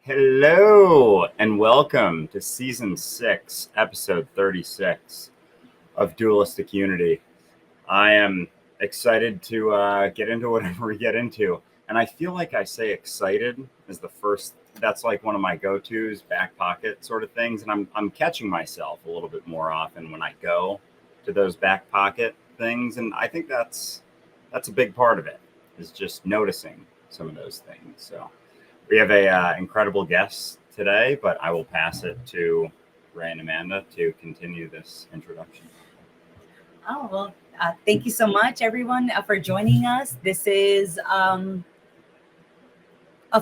Hello and welcome to Season 6, Episode 36 of Dualistic Unity. I am excited to get into whatever we get into. And I feel like I say excited as the first, that's like one of my go-tos, back pocket sort of things. And I'm catching myself a little bit more often when I go to those back pocket things. And I think that's a big part of it, is just noticing some of those things. So we have a incredible guest today, but I will pass it to Ray and Amanda to continue this introduction. Oh, well, thank you so much, everyone, for joining us. This is a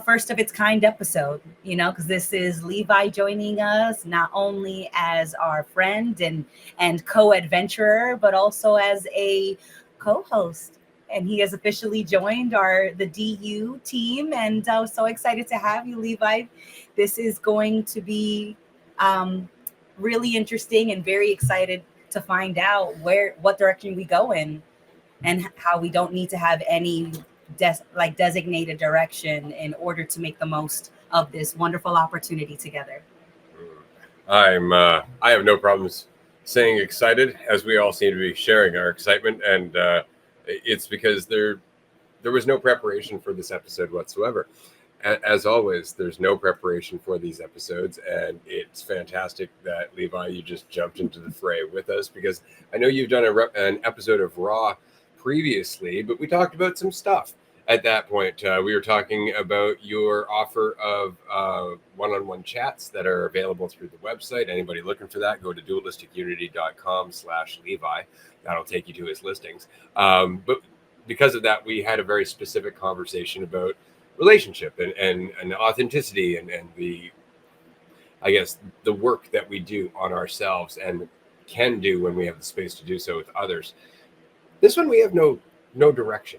first of its kind episode, because this is Levi joining us, not only as our friend and co-adventurer, but also as a co-host. And he has officially joined the DU team, and I was so excited to have you, Levi. This is going to be really interesting, and very excited to find out what direction we go in, and how we don't need to have any designated direction in order to make the most of this wonderful opportunity together. I have no problems saying excited, as we all seem to be sharing our excitement, and it's because there was no preparation for this episode whatsoever. As always, there's no preparation for these episodes, and it's fantastic that, Levi, you just jumped into the fray with us, because I know you've done an episode of Raw previously, but we talked about some stuff at that point. We were talking about your offer of one-on-one chats that are available through the website. Anybody looking for that, go to dualisticunity.com/Levi. That'll take you to his listings. But because of that, we had a very specific conversation about relationship and authenticity and the, I guess, the work that we do on ourselves and can do when we have the space to do so with others. This one, we have no direction.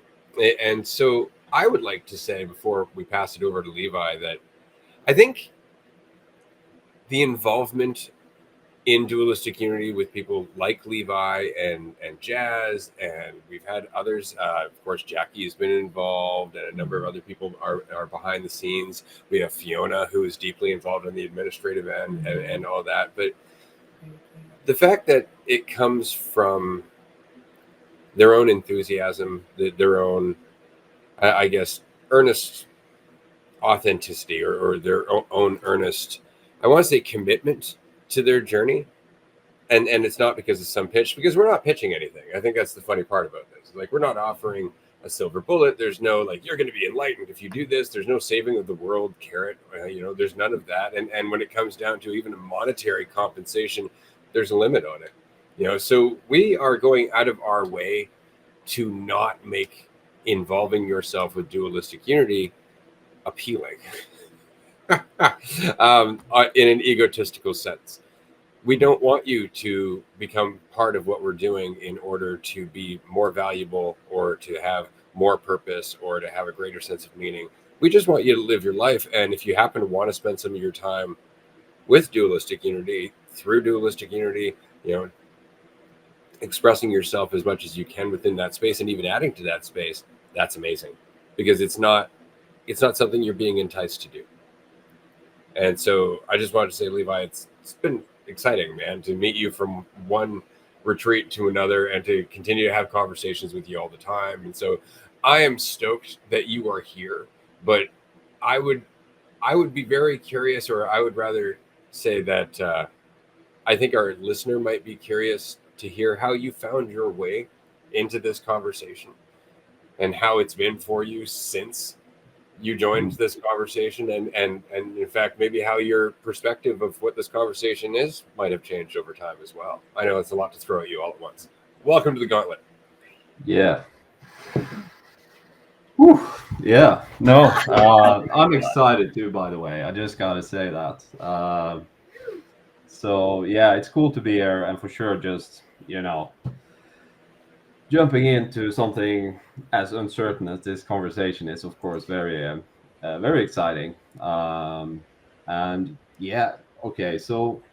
And so I would like to say, before we pass it over to Levi, that I think the involvement in Dualistic Unity with people like Levi and Jazz, and we've had others, of course, Jackie has been involved, and a number of other people are behind the scenes. We have Fiona, who is deeply involved in the administrative end and all that. But the fact that it comes from their own enthusiasm, their own, I guess, earnest authenticity or their own earnest, I want to say, commitment to their journey. And it's not because of some pitch, because we're not pitching anything. I think that's the funny part about this. Like, we're not offering a silver bullet. There's no, like, you're going to be enlightened if you do this. There's no saving of the world carrot. There's none of that. And when it comes down to even a monetary compensation, there's a limit on it. So we are going out of our way to not make involving yourself with Dualistic Unity appealing in an egotistical sense. We don't want you to become part of what we're doing in order to be more valuable or to have more purpose or to have a greater sense of meaning. We just want you to live your life. And if you happen to want to spend some of your time with Dualistic Unity, through Dualistic Unity, expressing yourself as much as you can within that space and even adding to that space, that's amazing, because it's not something you're being enticed to do. And so I just wanted to say, Levi, it's been exciting, man, to meet you from one retreat to another and to continue to have conversations with you all the time. And so I am stoked that you are here, but I would be very curious, or I would rather say that I think our listener might be curious to hear how you found your way into this conversation and how it's been for you since you joined this conversation, and in fact, maybe how your perspective of what this conversation is might have changed over time as well. I know it's a lot to throw at you all at once. Welcome to the Gauntlet. Yeah. Whew. Yeah. No, I'm excited too, by the way. I just got to say that. So yeah, it's cool to be here, and for sure, just, jumping into something as uncertain as this conversation is, of course, very exciting. And yeah, okay, so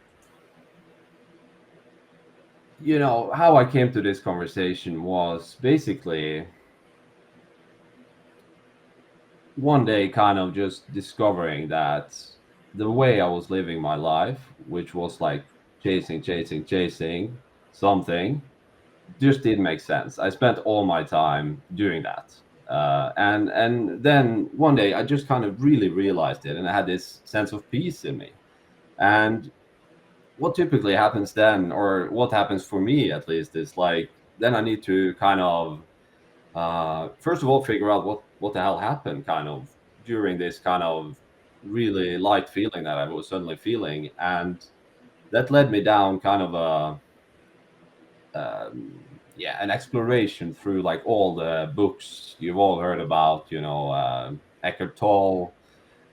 how I came to this conversation was basically one day kind of just discovering that the way I was living my life, which was like chasing something, just didn't make sense. I spent all my time doing that. And then one day I just kind of really realized it, and I had this sense of peace in me. And what typically happens then, or what happens for me at least, is like then I need to kind of first of all figure out what the hell happened, kind of during this kind of really light feeling that I was suddenly feeling, and that led me down kind of a yeah, an exploration through like all the books you've all heard about, Eckhart Tolle,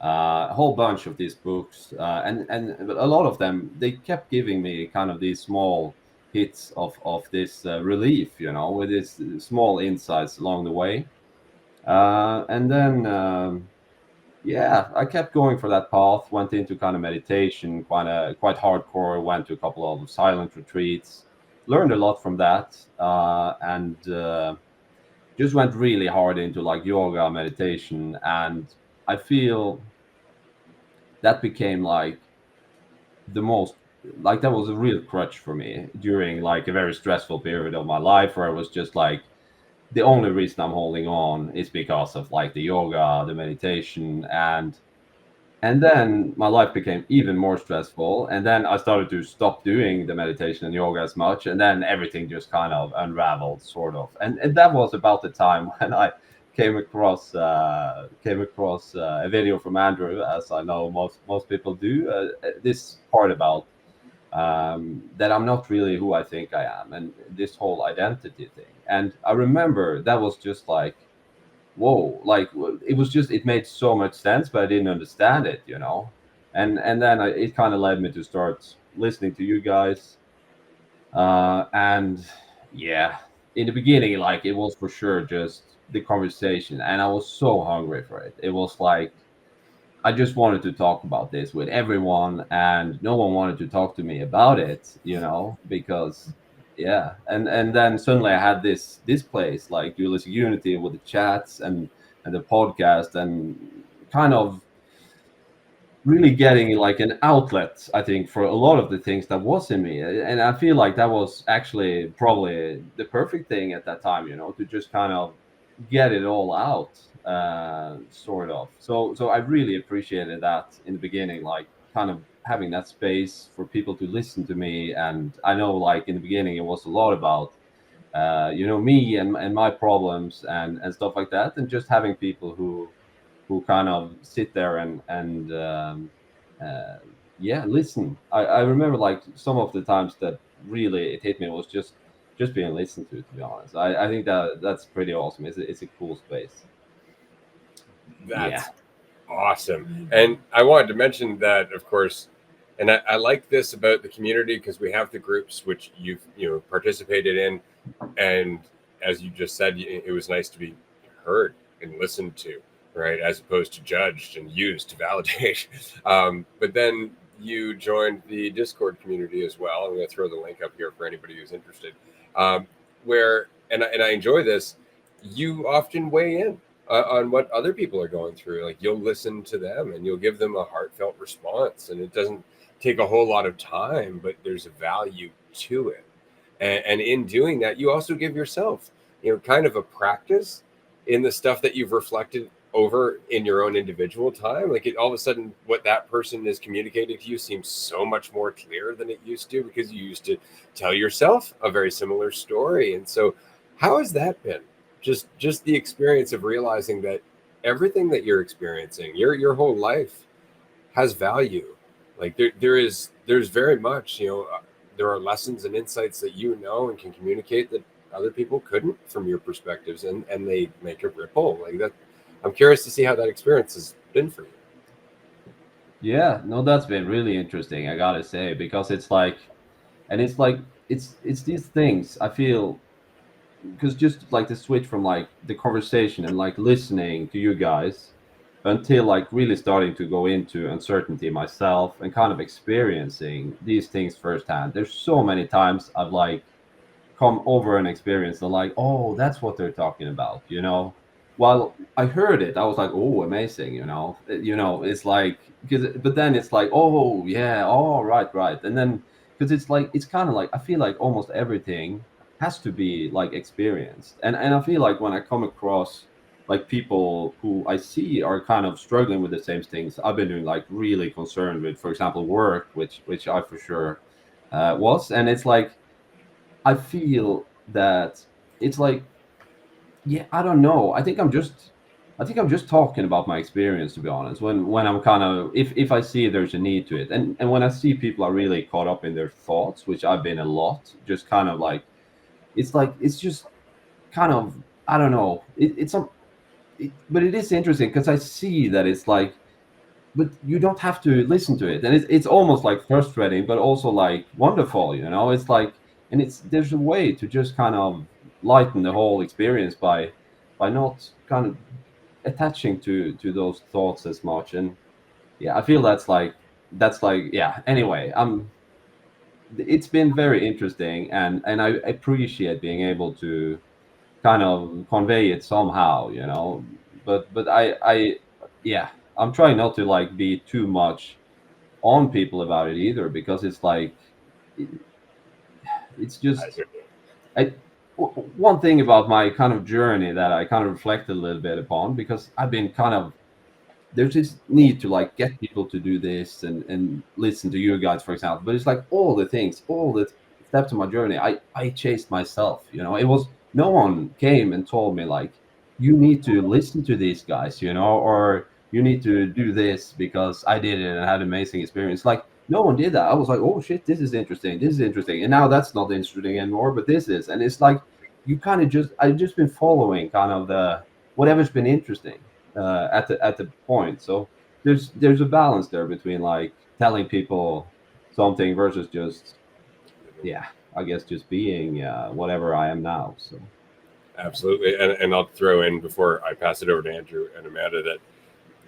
a whole bunch of these books, and a lot of them, they kept giving me kind of these small hits of this relief, with these small insights along the way, and then yeah, I kept going for that path. Went into kind of meditation, quite hardcore. Went to a couple of silent retreats, learned a lot from that, and just went really hard into like yoga, meditation, and I feel that became like the most like that was a real crutch for me during like a very stressful period of my life where I was just like the only reason I'm holding on is because of like the yoga, the meditation, and then my life became even more stressful, and then I started to stop doing the meditation and yoga as much, and then everything just kind of unraveled sort of, and that was about the time when I came across a video from Andrew, as I know most people do, this part about that I'm not really who I think I am, and this whole identity thing. And I remember that was just like, whoa, like it was just, it made so much sense, but I didn't understand it. And then it kind of led me to start listening to you guys. And yeah, in the beginning, like it was for sure just the conversation, and I was so hungry for it. It was like I just wanted to talk about this with everyone, and no one wanted to talk to me about it, because yeah, and then suddenly I had this place like Dualistic Unity with the chats and the podcast, and kind of really getting like an outlet, I think, for a lot of the things that was in me, and I feel like that was actually probably the perfect thing at that time, to just kind of get it all out, sort of. So I really appreciated that in the beginning, like kind of having that space for people to listen to me. And I know, like in the beginning, it was a lot about me and my problems and stuff like that, and just having people who kind of sit there and uh, yeah, listen. I remember like some of the times that really it hit me was just being listened to be honest. I think that's pretty awesome. It's a cool space. Yeah. That's awesome. And I wanted to mention that, of course, and I like this about the community because we have the groups which you've participated in, and as you just said, it was nice to be heard and listened to, right, as opposed to judged and used to validate. But then you joined the Discord community as well. I'm going to throw the link up here for anybody who's interested. Where and I enjoy this. You often weigh in on what other people are going through. Like you'll listen to them and you'll give them a heartfelt response, and it doesn't take a whole lot of time, but there's a value to it. And in doing that, you also give yourself, kind of a practice in the stuff that you've reflected over in your own individual time. Like all of a sudden, what that person is communicating to you seems so much more clear than it used to, because you used to tell yourself a very similar story. And so, how has that been? Just the experience of realizing that everything that you're experiencing, your whole life, has value. Like there's very much, there are lessons and insights that and can communicate that other people couldn't from your perspectives, and they make a ripple like that. I'm curious to see how that experience has been for you. Yeah, no, that's been really interesting, I gotta say, because it's like, and it's like, it's these things I feel, because just like the switch from like the conversation and like listening to you guys until like really starting to go into uncertainty myself and kind of experiencing these things firsthand. There's so many times I've like come over an experience and like, oh, that's what they're talking about, while I heard it, I was like, "Oh, amazing!" It's like but then it's like, "Oh, yeah, oh, right," and then because it's like it's kind of like I feel like almost everything has to be like experienced, and I feel like when I come across like people who I see are kind of struggling with the same things I've been doing, like really concerned with, for example, work, which I for sure was, and it's like I feel that it's like yeah, I don't know. I think I'm just talking about my experience, to be honest. When I'm kind of if I see there's a need to it, and when I see people are really caught up in their thoughts, which I've been a lot, just kind of like it's just kind of I don't know. But it is interesting because I see that it's like, but you don't have to listen to it, and it's almost like frustrating, but also like wonderful. It's like, and it's there's a way to just kind of lighten the whole experience by not kind of attaching to those thoughts as much. And yeah, I feel that's like yeah. Anyway, it's been very interesting, and I appreciate being able to kind of convey it somehow, but I yeah, I'm trying not to like be too much on people about it either, because it's like it's I just hear I one thing about my kind of journey that I kind of reflected a little bit upon, because I've been kind of there's this need to like get people to do this and listen to you guys, for example. But it's like all the things, all the steps of my journey, I chased myself. It was no one came and told me like you need to listen to these guys, or you need to do this because I did it and had an amazing experience. Like no one did that. I was like, oh shit, this is interesting. This is interesting, and now that's not interesting anymore, but this is, and it's like you kind of just I've just been following kind of the whatever's been interesting at the point. So there's a balance there between like telling people something versus just yeah, I guess just being whatever I am now. So Absolutely. And I'll throw in before I pass it over to Andrew and Amanda that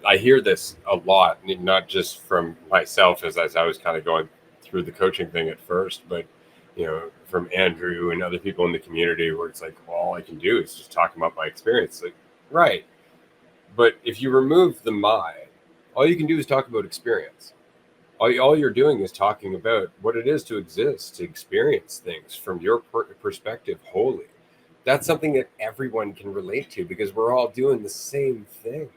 I hear this a lot, not just from myself as I was kind of going through the coaching thing at first, but from Andrew and other people in the community where it's like, well, all I can do is just talk about my experience. Like, right. But if you remove the my, all you can do is talk about experience. All you're doing is talking about what it is to exist, to experience things from your perspective wholly. That's something that everyone can relate to because we're all doing the same thing.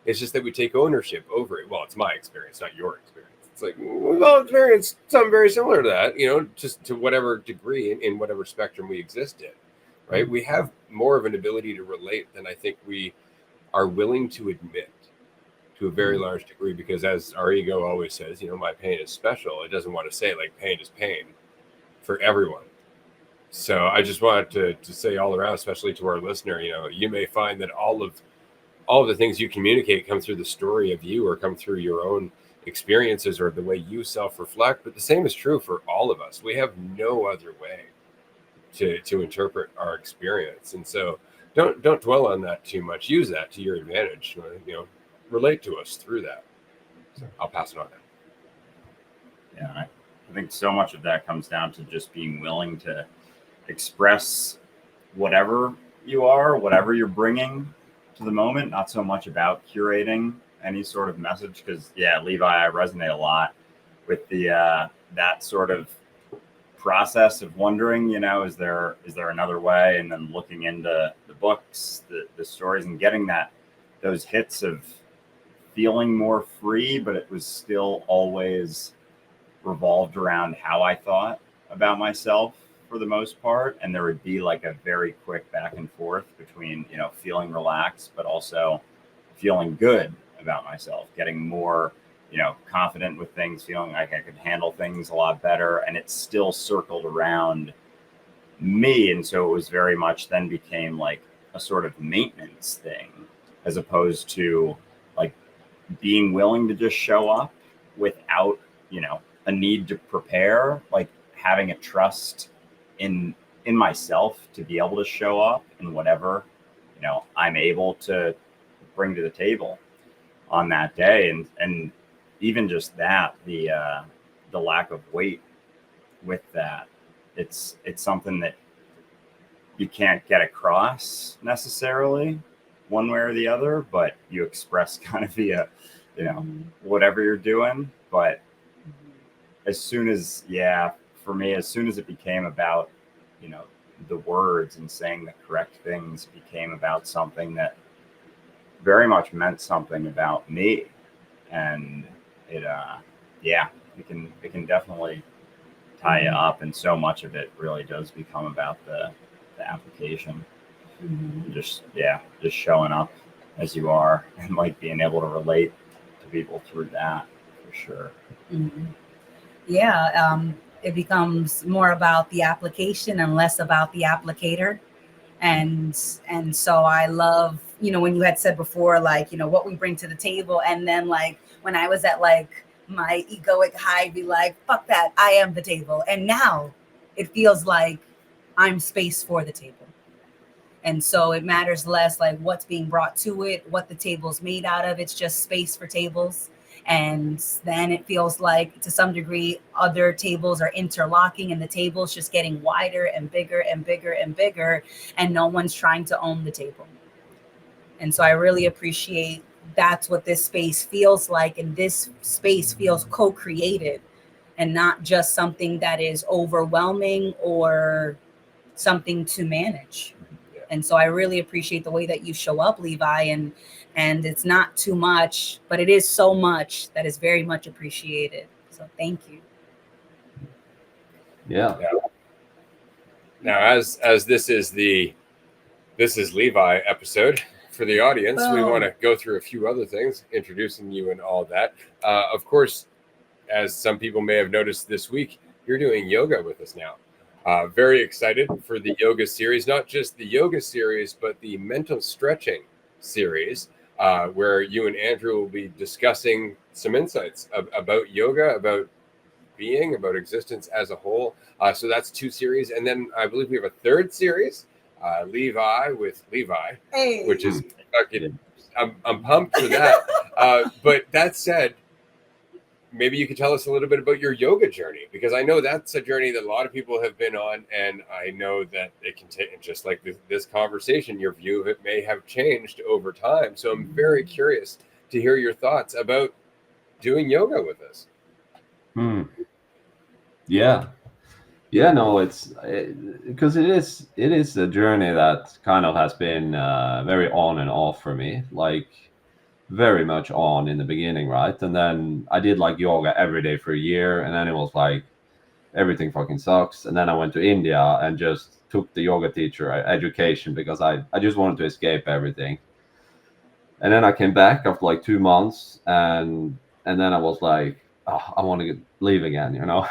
It's just that we take ownership over it. Well, it's my experience, not your experience. It's like we've all experienced something very similar to that, just to whatever degree in whatever spectrum we exist in, right? We have more of an ability to relate than I think we are willing to admit to a very large degree, because as our ego always says, my pain is special. It doesn't want to say like pain is pain for everyone. So I just wanted to say all around, especially to our listener, you may find that all of the things you communicate come through the story of you or come through your own experiences or the way you self-reflect. But the same is true for all of us. We have no other way to interpret our experience. And so don't dwell on that too much. Use that to your advantage. Relate to us through that. So I'll pass it on now. Yeah, I think so much of that comes down to just being willing to express whatever you are, whatever you're bringing to the moment, not so much about curating any sort of message. Because yeah, Levi, I resonate a lot with the that sort of process of wondering, is there another way, and then looking into the books, the stories, and getting those hits of feeling more free, but it was still always revolved around how I thought about myself for the most part. And there would be like a very quick back and forth between, feeling relaxed, but also feeling good about myself, getting more, confident with things, feeling like I could handle things a lot better. And it still circled around me. And so it was very much then became like a sort of maintenance thing, as opposed to like being willing to just show up without, a need to prepare, like having a trust in myself to be able to show up in whatever, I'm able to bring to the table on that day. And even just that, the lack of weight with that, it's something that you can't get across necessarily one way or the other, but you express kind of via, Mhm. whatever you're doing. But Mhm. as soon as, for me, as soon as it became about, you know, the words and saying the correct things became about something that very much meant something about me. And it, it can definitely tie you Mhm. up. And so much of it really does become about the application. Mhm. Just showing up as you are and like being able to relate to people through that for sure. Mhm. Yeah, it becomes more about the application and less about the applicator. And so I love, when you had said before, like, what we bring to the table, and then like when I was at like my egoic high, be like, fuck that, I am the table. And now it feels like I'm space for the table. And so it matters less like what's being brought to it, what the table's made out of. It's just space for tables. And then it feels like to some degree other tables are interlocking and the table's just getting wider and bigger and bigger and bigger, and no one's trying to own the table. And so I really appreciate that's what this space feels like. And this space feels co-created and not just something that is overwhelming or something to manage. And so I really appreciate the way that you show up, Levi, and it's not too much, but it is so much that is very much appreciated. So thank you. Yeah. Now, as this is Levi episode for the audience, we want to go through a few other things, introducing you and all that. Of course, as some people may have noticed this week, you're doing yoga with us now. Very excited for the yoga series, not just the yoga series, but the mental stretching series, where you and Andrew will be discussing some insights about yoga, about being, about existence as a whole. So that's 2 series. And then I believe we have a 3rd series, Levi with Levi, Hey. which is fucking, I'm pumped for that. But that said, maybe you could tell us a little bit about your yoga journey, because I know that's a journey that a lot of people have been on, and I know that it can take, just like this conversation, your view of it may have changed over time. So I'm very curious to hear your thoughts about doing yoga with us. Yeah. Yeah, no, it's because it is a journey that kind of has been very on and off for me, like very much on in the beginning, right? And then I did like yoga every day for a year, and then it was like everything fucking sucks. And then I went to India and just took the yoga teacher education because I just wanted to escape everything. And then I came back after like 2 months, and then I was like, oh, I want to leave again, you know.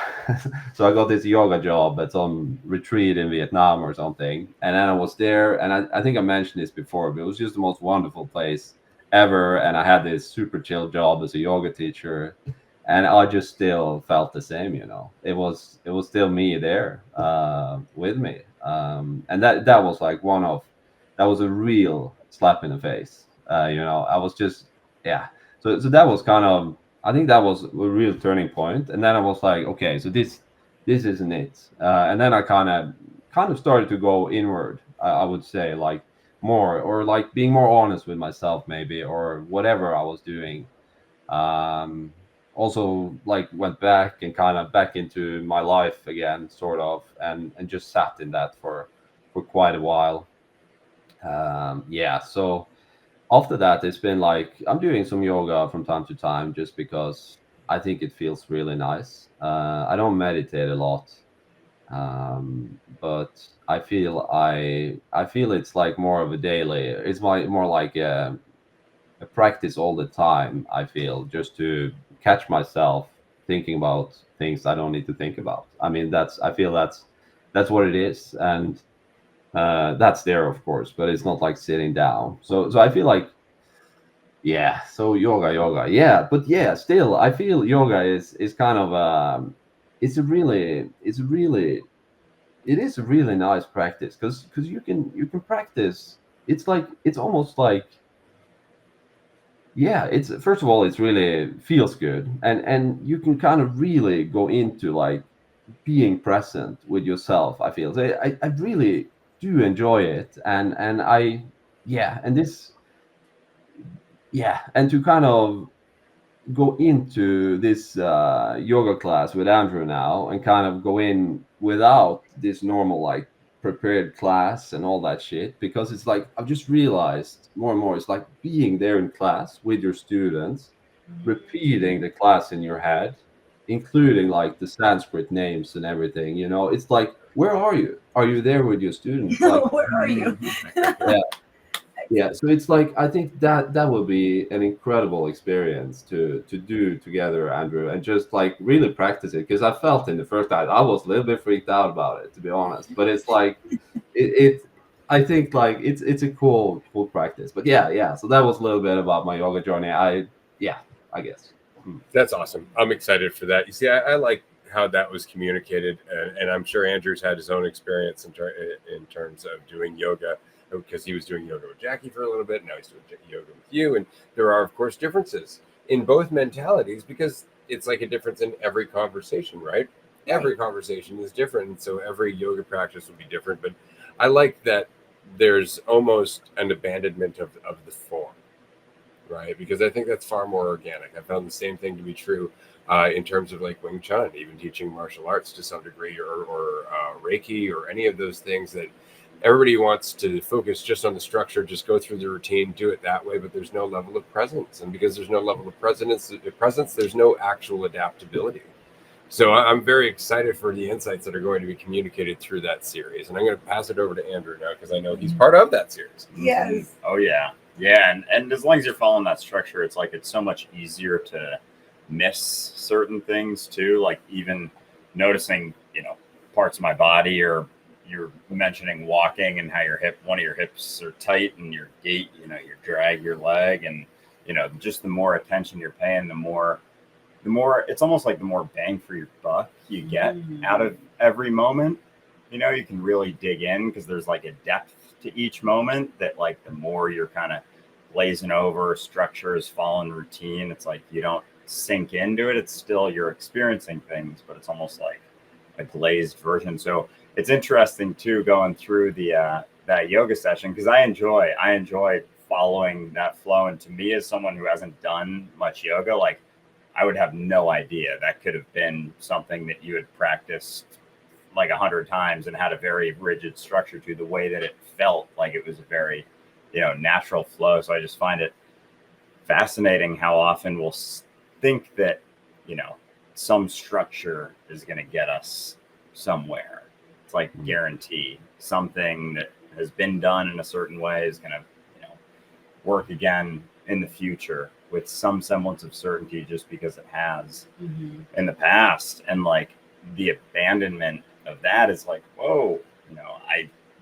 So I got this yoga job at some retreat in Vietnam or something, and then I was there, and I think I mentioned this before, but it was just the most wonderful place ever, and I had this super chill job as a yoga teacher, and I just still felt the same, you know. It was still me there with me, and that was like that was a real slap in the face. You know, I was just, yeah. So that was kind of, I think that was a real turning point. And then I was like, okay, so this isn't it. And then I kind of started to go inward. I would say, like, more, or like being more honest with myself, maybe, or whatever I was doing. Um, Also, like, went back and kind of back into my life again, sort of, and just sat in that for quite a while. Yeah, so after that, it's been like I'm doing some yoga from time to time just because I think it feels really nice. I don't meditate a lot, but I feel it's like more of a daily. It's more like a practice all the time. I feel, just to catch myself thinking about things I don't need to think about. I mean, I feel that's what it is, and that's there, of course, but it's not like sitting down. So I feel like, yeah, so yoga, yeah, but yeah, still I feel yoga is kind of it is a really nice practice, because you can practice. It's like, it's almost like, yeah, it's, first of all, it's really feels good, and you can kind of really go into like being present with yourself. I feel, so I really do enjoy it, and I, yeah, and this yeah, and to kind of go into this yoga class with Andrew now and kind of go in without this normal like prepared class and all that shit, because it's like I've just realized more and more it's like being there in class with your students, repeating the class in your head, including like the Sanskrit names and everything, you know. It's like, where are you? Are you there with your students? Like, Where are you? yeah, yeah, so it's like I think that that will be an incredible experience to do together, Andrew, and just like really practice it, because I felt in the first time I was a little bit freaked out about it, to be honest, but it's like it I think like it's a cool practice. But yeah, so that was a little bit about my yoga journey. Yeah, I guess. That's awesome. I'm excited for that. You see, I like how that was communicated, and I'm sure Andrew's had his own experience in terms of doing yoga, because he was doing yoga with Jackie for a little bit. Now he's doing yoga with you, and there are, of course, differences in both mentalities, because it's like a difference in every conversation, right? Every conversation is different, and so every yoga practice will be different. But I like that there's almost an abandonment of the form, right? Because I think that's far more organic. I found the same thing to be true in terms of like Wing Chun, even teaching martial arts to some degree, or Reiki, or any of those things that everybody wants to focus just on the structure, just go through the routine, do it that way, but there's no level of presence. And because there's no level of presence, there's no actual adaptability. So I'm very excited for the insights that are going to be communicated through that series. And I'm going to pass it over to Andrew now, because I know he's part of that series. Yes. Oh yeah. Yeah. And as long as you're following that structure, it's like it's so much easier to miss certain things too. Like even noticing, parts of my body, or you're mentioning walking and how one of your hips are tight, and your gait, you drag your leg, and just the more attention you're paying, the more it's almost like the more bang for your buck you get out of every moment. You can really dig in, because there's like a depth to each moment that, like, the more you're kind of glazing over structures, following routine, it's like you don't sink into it. It's still, you're experiencing things, but it's almost like a glazed version. So it's interesting too, going through the that yoga session, because I enjoy following that flow. And to me, as someone who hasn't done much yoga, like, I would have no idea that could have been something that you had practiced like 100 times and had a very rigid structure to. The way that it felt like it was a very, natural flow. So I just find it fascinating how often we'll think that, some structure is going to get us somewhere. It's like guarantee something that has been done in a certain way is going to, work again in the future with some semblance of certainty, just because it has in the past. And like the abandonment of that is like, whoa,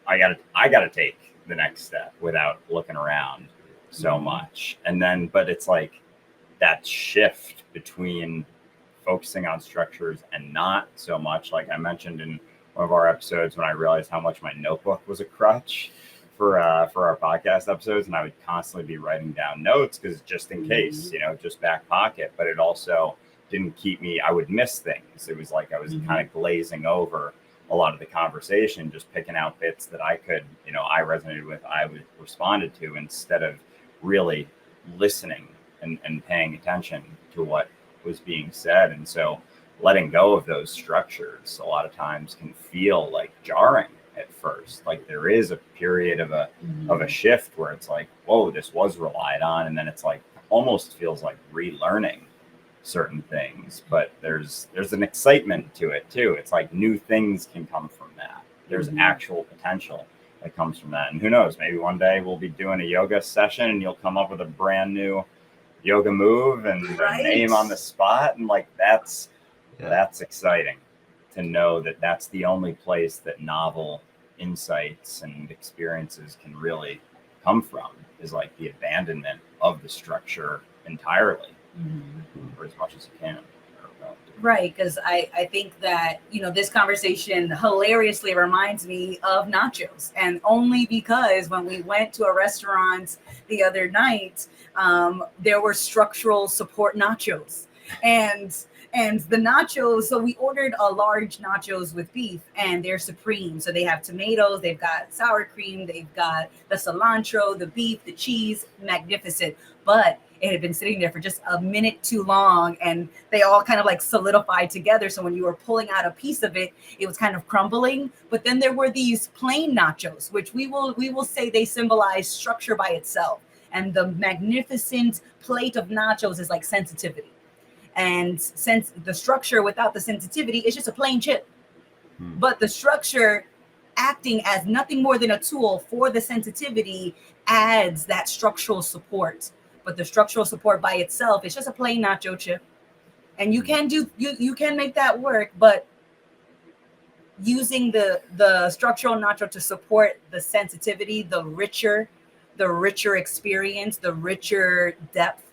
I gotta take the next step without looking around so much. And then, but it's like that shift between focusing on structures and not so much. Like I mentioned in one of our episodes, when I realized how much my notebook was a crutch for our podcast episodes, and I would constantly be writing down notes, because just in case, just back pocket. But it also didn't keep me, I would miss things. It was like I was kind of glazing over a lot of the conversation, just picking out bits that I could, I resonated with, I would responded to, instead of really listening and paying attention to what was being said. And so letting go of those structures a lot of times can feel like jarring at first. Like there is a period of a shift where it's like, whoa, this was relied on. And then it's like almost feels like relearning certain things. But there's an excitement to it too. It's like new things can come from that. There's actual potential that comes from that. And who knows, maybe one day we'll be doing a yoga session and you'll come up with a brand new yoga move and a name on the spot. And like that's exciting to know that that's the only place that novel insights and experiences can really come from, is like the abandonment of the structure entirely, or as much as you can. Right, because I think that, this conversation hilariously reminds me of nachos. And only because when we went to a restaurant the other night, there were structural support nachos. And And the nachos, so we ordered a large nachos with beef, and they're supreme. So they have tomatoes, they've got sour cream, they've got the cilantro, the beef, the cheese, magnificent. But it had been sitting there for just a minute too long, and they all kind of like solidified together. So when you were pulling out a piece of it, it was kind of crumbling. But then there were these plain nachos, which we will say they symbolize structure by itself. And the magnificent plate of nachos is like sensitivity. And since the structure without the sensitivity is just a plain chip, but the structure acting as nothing more than a tool for the sensitivity adds that structural support. But the structural support by itself is just a plain nacho chip. And you can do you can make that work, but using the structural nacho to support the sensitivity, the richer experience, the richer depth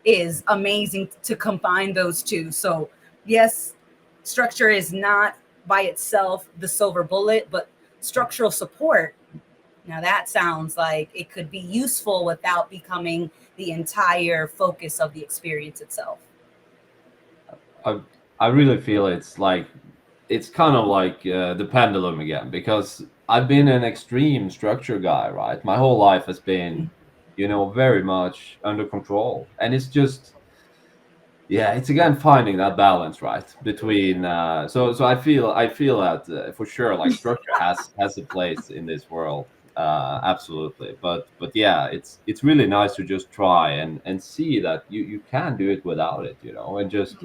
is amazing to combine those two. So yes, structure is not by itself the silver bullet, but structural support, now that sounds like it could be useful without becoming the entire focus of the experience itself. I really feel it's kind of like the pendulum again, because I've been an extreme structure guy, right? My whole life has been, very much under control, and it's just, yeah, it's again finding that balance, right, between. So I feel that for sure, like structure has a place in this world, absolutely. But yeah, it's really nice to just try and see that you can do it without it, and just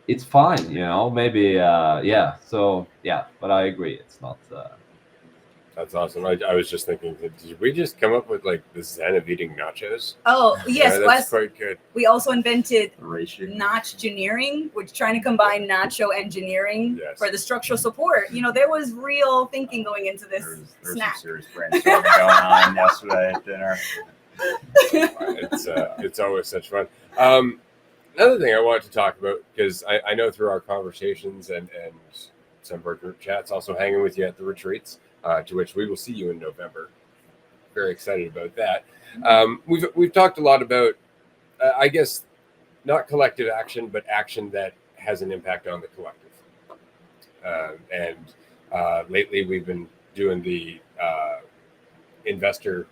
it's fine, maybe yeah. So yeah, but I agree, it's not. That's awesome. I was just thinking, did we just come up with like the zen of eating nachos? Oh yes, Yeah, that's quite good. We also invented Ratio. notch-gineering, which trying to combine nacho engineering Yes. for the structural support. There was real thinking going into this There's snack. some serious brainstorming going on yesterday at dinner. It's always such fun. Another thing I wanted to talk about, because I know through our conversations and some of our group chats, also hanging with you at the retreats, to which we will see you in November. Very excited about that. We've talked a lot about, I guess, not collective action, but action that has an impact on the collective. And lately we've been doing the investor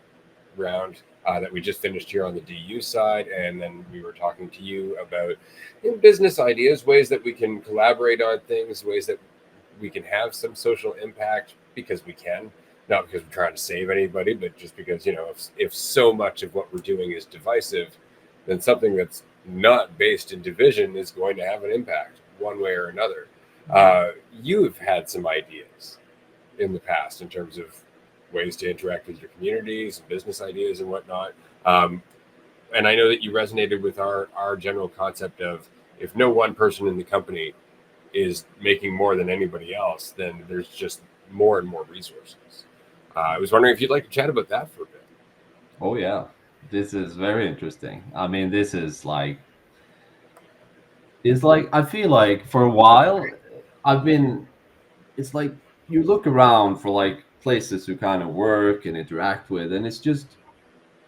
round that we just finished here on the DU side, and then we were talking to you about business ideas, ways that we can collaborate on things, ways that we can have some social impact, because we can, not because we're trying to save anybody, but just because, if so much of what we're doing is divisive, then something that's not based in division is going to have an impact one way or another. You've had some ideas in the past in terms of ways to interact with your communities, business ideas and whatnot. And I know that you resonated with our general concept of, if no one person in the company is making more than anybody else, then there's just more and more resources. I was wondering if you'd like to chat about that for a bit. Oh yeah, this is very interesting. I mean, this is like, it's like, I feel like for a while it's like you look around for like places to kind of work and interact with, and it's just,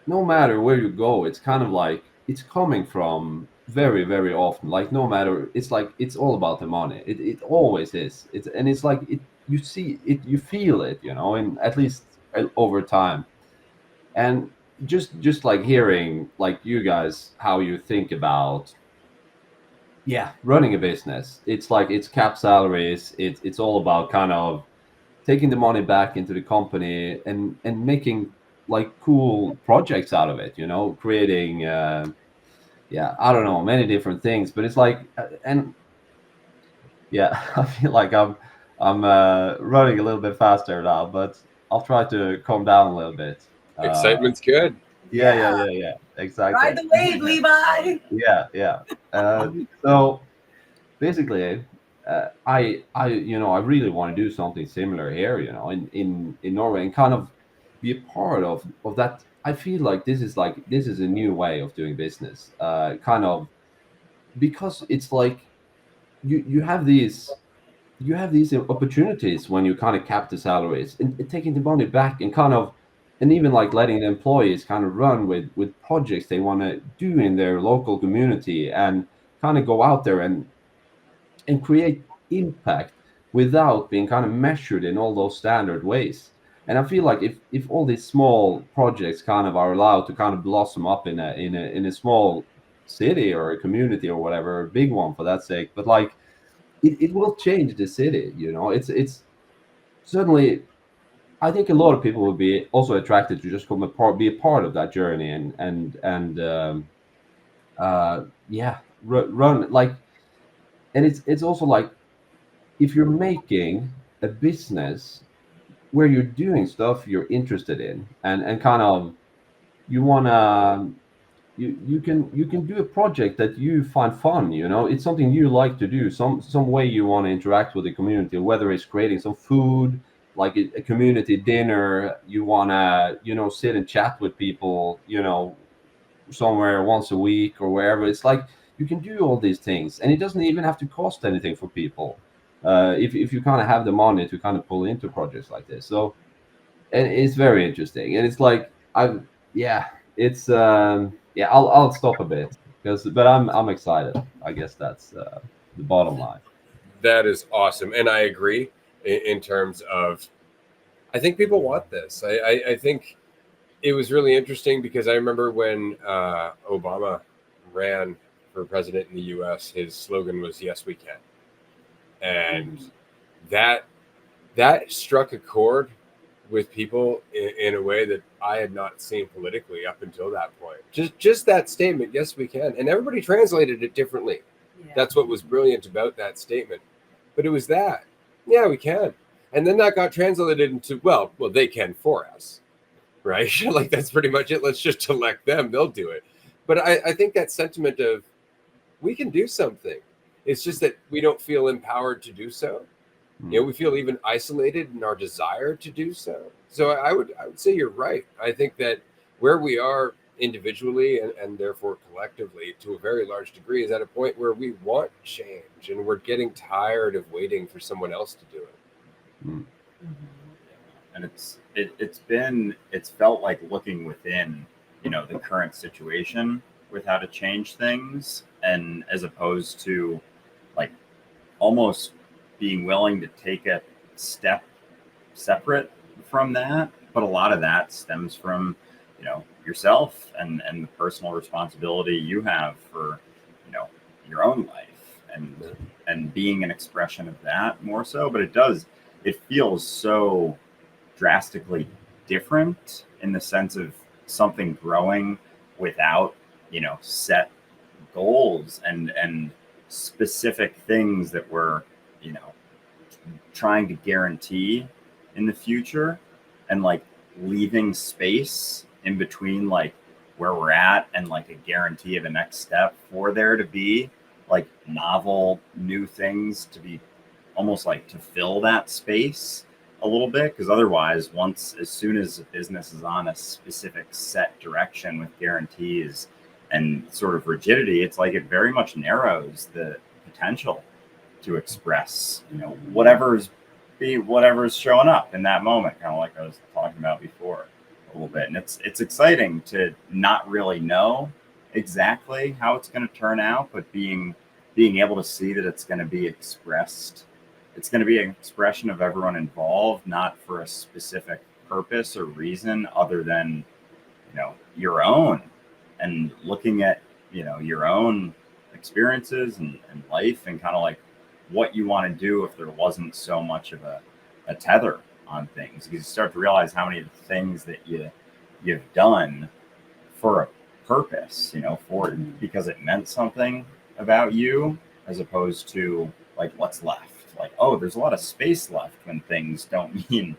no matter where you go, it's kind of like it's coming from very, very often, like no matter, it's like it's all about the money. It always is. It's like you see it, you feel it, and at least over time. And just like hearing like you guys, how you think about, yeah, running a business. It's like it's cap salaries. It's all about kind of taking the money back into the company and making like cool projects out of it, creating yeah, I don't know, many different things. But it's like and yeah, I feel like I'm running a little bit faster now, but I'll try to calm down a little bit. Excitement's good. Yeah, exactly. Ride the wave, Levi. Yeah. So basically, I really want to do something similar here, in Norway, and kind of be a part of that. I feel like this is a new way of doing business, kind of, because it's like you have these opportunities when you kind of cap the salaries and taking the money back, and kind of, and even like letting the employees kind of run with projects they want to do in their local community, and kind of go out there and and create impact without being kind of measured in all those standard ways. And I feel like if all these small projects kind of are allowed to kind of blossom up in a small city or a community or whatever, a big one for that sake, but like it will change the city. You know, it's certainly. I think a lot of people will be also attracted to just come a part, be a part of that journey, and yeah, run like. And it's also like if you're making a business where you're doing stuff you're interested in, and kind of you wanna you can do a project that you find fun. You know, it's something you like to do, some way you want to interact with the community, whether it's creating some food like a community dinner, you want to, you know, sit and chat with people, you know, somewhere once a week or wherever. It's like you can do all these things and it doesn't even have to cost anything for people, if you kind of have the money to kind of pull into projects like this. So, and it's very interesting, and it's like yeah, it's yeah, I'll stop a bit because but I'm excited. I guess that's the bottom line. That is awesome, and I agree in terms of I think people want this. I think it was really interesting because I remember when Obama ran for president in the U.S., his slogan was "Yes, we can," and that struck a chord with people in a way that I had not seen politically up until that point. Just that statement, "Yes, we can," and everybody translated it differently. Yeah. That's what was brilliant about that statement. But it was that, yeah, we can, and then that got translated into well, they can for us, right? Like that's pretty much it. Let's just elect them; they'll do it. But I think that sentiment of we can do something. It's just that we don't feel empowered to do so. You know, we feel even isolated in our desire to do so. So I would say you're right. I think that where we are individually and therefore collectively to a very large degree is at a point where we want change and we're getting tired of waiting for someone else to do it. Mm. And it's felt like looking within, you know, the current situation with how to change things, and as opposed to like almost being willing to take a step separate from that. But a lot of that stems from, you know, yourself and the personal responsibility you have for, you know, your own life and being an expression of that more so. But it feels so drastically different in the sense of something growing without, you know, set goals and specific things that we're, you know, trying to guarantee in the future, and like leaving space in between like where we're at and like a guarantee of a next step for there to be like novel new things to be almost like to fill that space a little bit. Because otherwise, as soon as a business is on a specific set direction with guarantees and sort of rigidity, it's like it very much narrows the potential to express, you know, whatever's showing up in that moment, kind of like I was talking about before a little bit. And it's exciting to not really know exactly how it's going to turn out, but being able to see that it's going to be expressed. It's going to be an expression of everyone involved, not for a specific purpose or reason other than, you know, your own, and looking at, you know, your own experiences and life, and kind of like what you want to do if there wasn't so much of a tether on things. Because you start to realize how many of the things that you've done for a purpose, you know, because it meant something about you, as opposed to like what's left. Like, oh, there's a lot of space left when things don't mean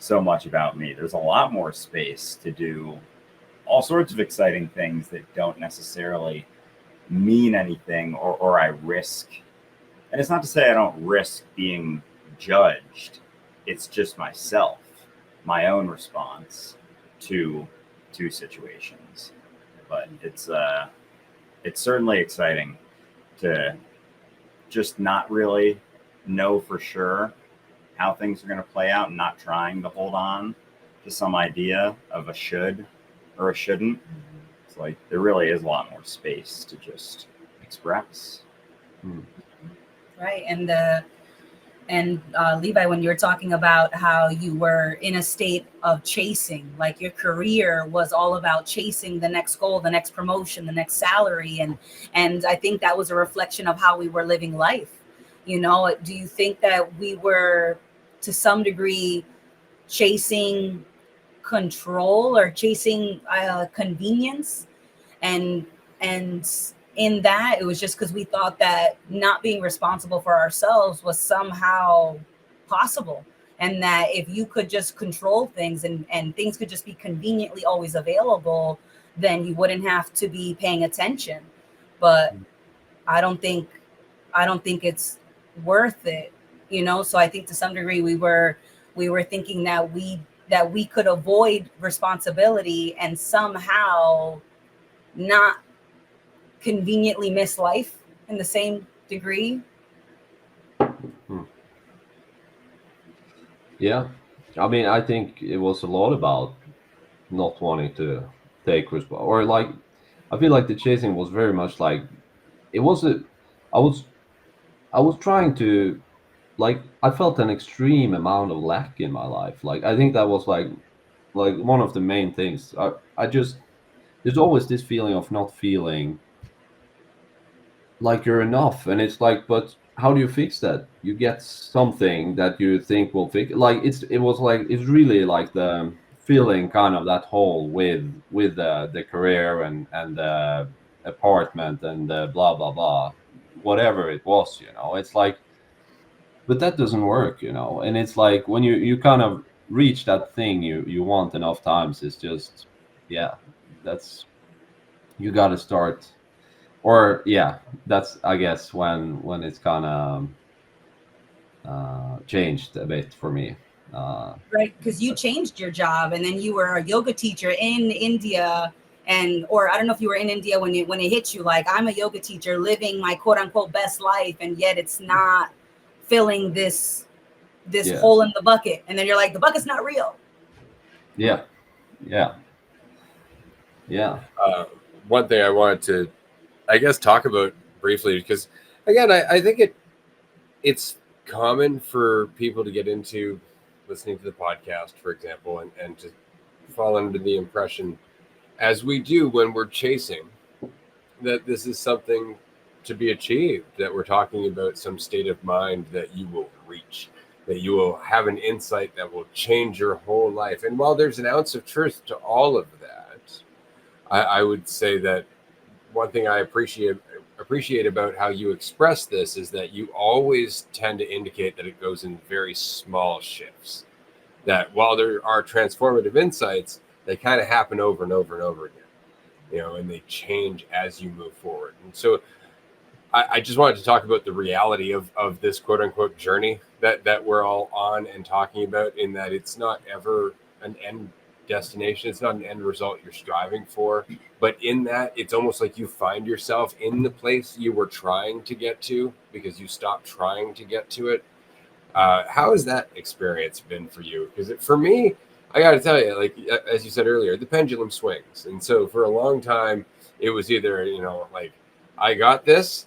so much about me. There's a lot more space to do all sorts of exciting things that don't necessarily mean anything, or I risk. And it's not to say I don't risk being judged. It's just myself, my own response to situations. But it's certainly exciting to just not really know for sure how things are going to play out, and not trying to hold on to some idea of a should or a shouldn't. It's like there really is a lot more space to just express. Mm. Right. And Levi, when you were talking about how you were in a state of chasing, like your career was all about chasing the next goal, the next promotion, the next salary, and I think that was a reflection of how we were living life. You know, do you think that we were to some degree chasing control or chasing convenience, and and in that it was just because we thought that not being responsible for ourselves was somehow possible, and that if you could just control things and things could just be conveniently always available, then you wouldn't have to be paying attention. But i don't think I don't think it's worth it, you know. So I think to some degree we were thinking that we could avoid responsibility and somehow not conveniently miss life in the same degree. Hmm. Yeah, I mean, I think it was a lot about not wanting to take responsibility, or like, I feel like the chasing was very much like it was a. I was I was trying to, like, I felt an extreme amount of lack in my life. Like I think that was like one of the main things. I just, there's always this feeling of not feeling like you're enough, and it's like, but how do you fix that? You get something that you think will fix, like it was like it's really like the filling kind of that hole with the career and the apartment and the blah blah blah, whatever it was, you know. It's like, but that doesn't work, you know. And it's like when you kind of reach that thing you want enough times, it's just, yeah, that's, you got to start. Or yeah, that's, I guess, when it's kind of changed a bit for me. Right, because you changed your job and then you were a yoga teacher in India, and or I don't know if you were in India when it hit you, like I'm a yoga teacher living my quote unquote best life, and yet it's not filling this Yeah, hole in the bucket, and then you're like the bucket's not real. yeah, yeah, yeah. Uh, One thing I wanted to, I guess, talk about briefly, because again, I think it's common for people to get into listening to the podcast, for example, and to fall under the impression, as we do when we're chasing, that this is something to be achieved, that we're talking about some state of mind that you will reach, that you will have an insight that will change your whole life. And while there's an ounce of truth to all of that, I would say that one thing I appreciate about how you express this is that you always tend to indicate that it goes in very small shifts. That while there are transformative insights, they kind of happen over and over and over again, you know, and they change as you move forward. And so I just wanted to talk about the reality of this quote unquote journey that we're all on and talking about, in that it's not ever an end destination. It's not an end result you're striving for, but in that it's almost like you find yourself in the place you were trying to get to because you stopped trying to get to it. How has that experience been for you? Because for me, I got to tell you, like as you said earlier, the pendulum swings, and so for a long time, it was either, you know, like I got this,